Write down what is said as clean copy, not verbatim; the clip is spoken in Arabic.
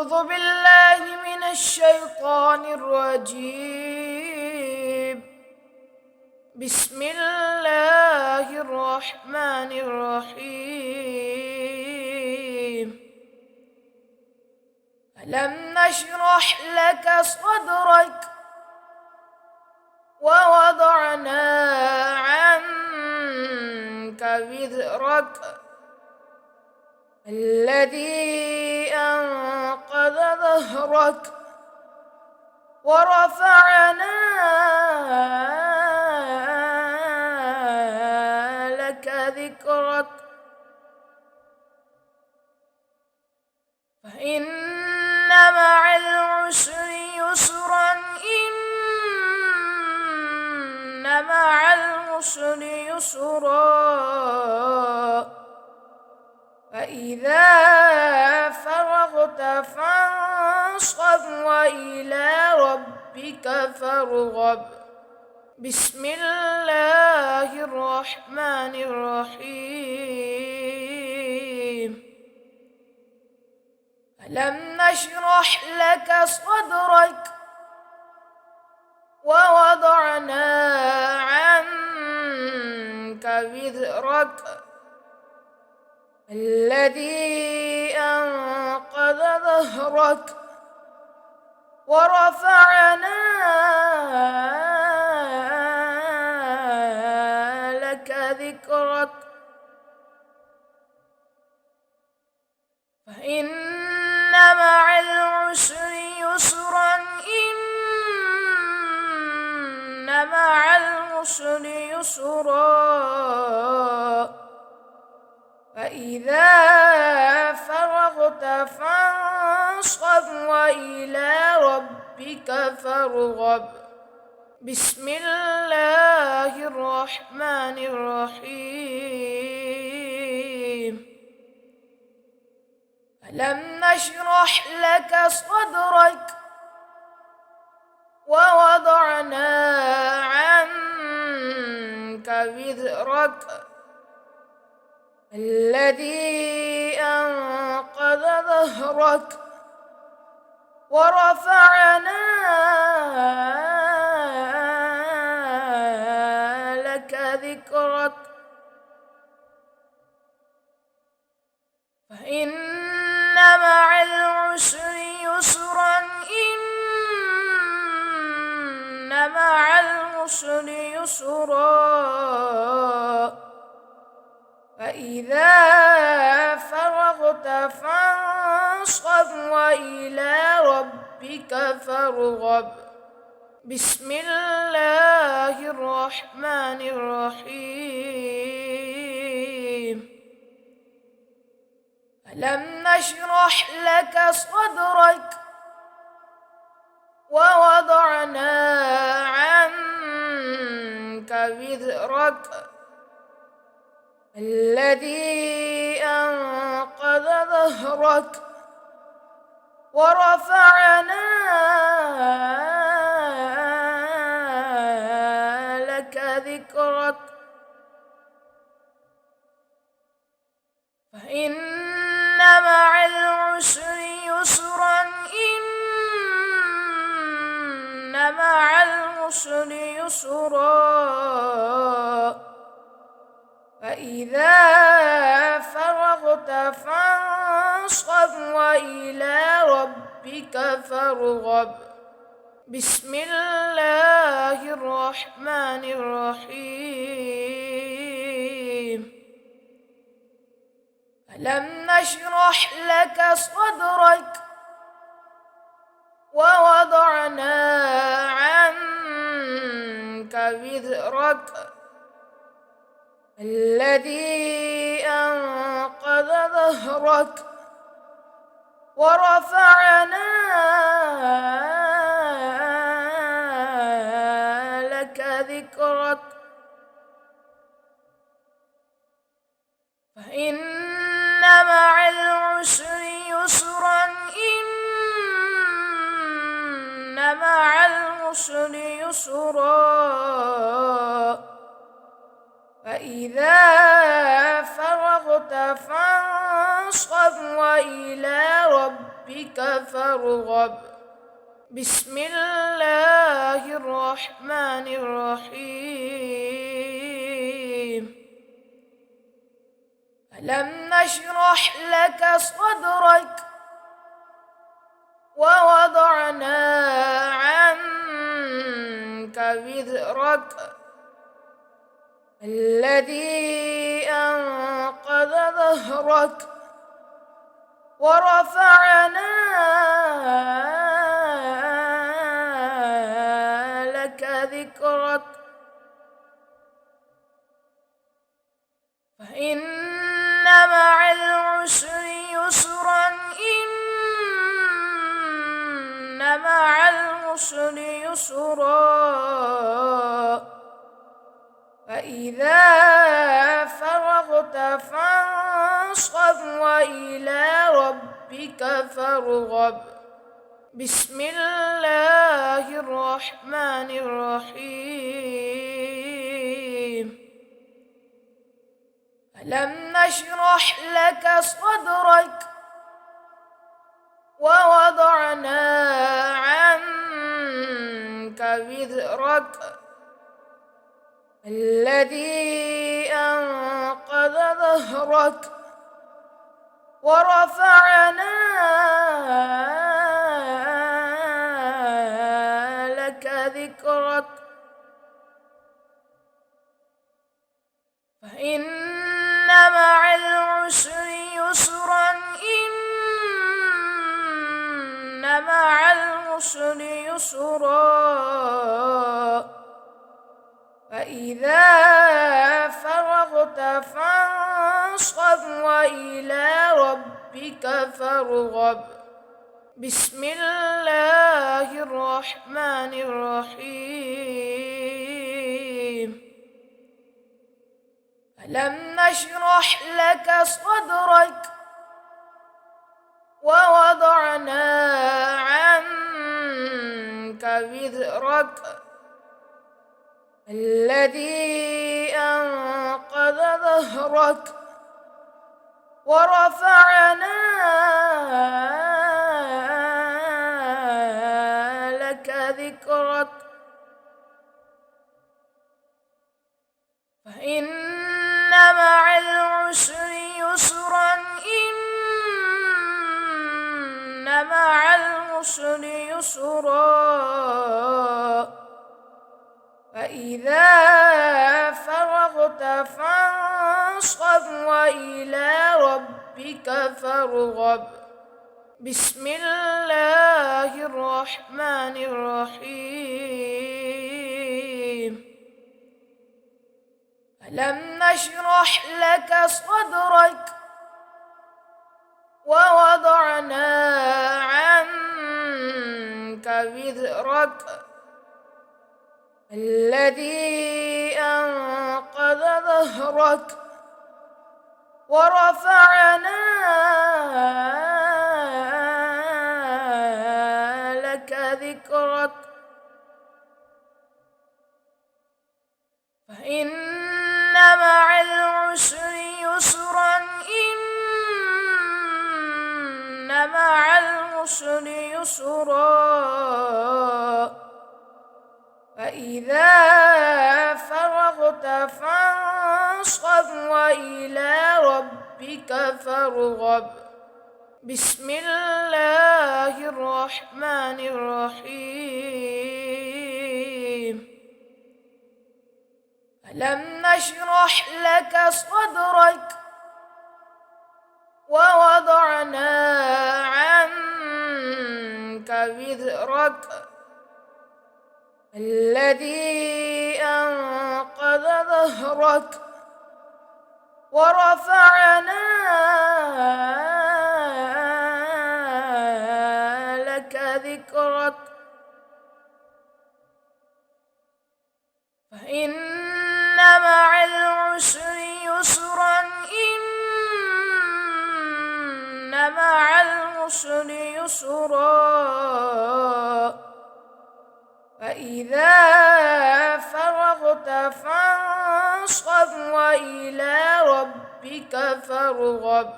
أعوذ بالله من الشيطان الرجيم. بسم الله الرحمن الرحيم. ألم نشرح لك صدرك ووضعنا عنك وزرك الذي أنقض ظهرك ورفعنا لك ذكرك فإن مع العسر يسرا إن مع العسر يسرا فإذا فرغت فانصب وإلى ربك فارغب. بسم الله الرحمن الرحيم. ألم نشرح لك صدرك ووضعنا عنك وزرك الذي أنقض ظهرك ورفعنا لك ذكرك فإن مع العسر يسرا إن مع العسر يسرا فإذا فرغت فانصب وإلى ربك فارغب. بسم الله الرحمن الرحيم. ألم نشرح لك صدرك ووضعنا عنك وزرك الذي أنقض ظهرك ورفعنا لك ذكرك فإن مع العسر يسرا إن مع العسر يسرا فإذا فرغت فانصب وإلى ربك فارغب. بسم الله الرحمن الرحيم. ألم نشرح لك صدرك ووضعنا عنك وزرك الذي أنقض ظهرك ورفعنا لك ذكرك فإن مع العسر يسرا إن مع العسر يسرا فإذا فرغت فانصب وإلى ربك فارغب. بسم الله الرحمن الرحيم. ألم نشرح لك صدرك ووضعنا عنك وزرك الذي أنقض ظهرك ورفعنا لك ذكرك فإن مع العسر يسرا إن مع العسر يسرا فإذا فرغت فانصب وإلى ربك ربك فارغب بسم الله الرحمن الرحيم ألم نشرح لك صدرك ووضعنا عنك وزرك الذي أنقض ظهرك ورفعنا لك ذكرك فإن مع العسر يسرا إن مع العسر يسرا فإذا فرغت فانصب وإلى ربك فارغب بسم الله الرحمن الرحيم ألم نشرح لك صدرك ووضعنا عنك وزرك الذي أنقض ظهرك ورفعنا لك ذكرك فإن مع العسر يسرا إن مع العسر يسرا فإذا فرغت فانصب وإلى ربك فارغب بسم الله الرحمن الرحيم ألم نشرح لك صدرك ووضعنا عنك وزرك الذي أنقض ظهرك ورفعنا لك ذكرك فإن مع العسر يسرا إن مع العسر يسرا فإذا فرغت فانصب وإلى ربك فارغب بسم الله الرحمن الرحيم ألم نشرح لك صدرك ووضعنا عنك وزرك الذي أنقض ظهرك ورفعنا لك ذكرك فإن مع العسر يسرا إن مع العسر يسرا فإذا فرغت فانصب وإلى ربك فارغب بسم الله الرحمن الرحيم ألم نشرح لك صدرك ووضعنا عنك وزرك الذي أنقض ظهرك ورفعنا لك ذكرك فإن مع العسر يسرا إن مع العسر يسرا فإذا فرغت فانصب وإلى ربك فارغب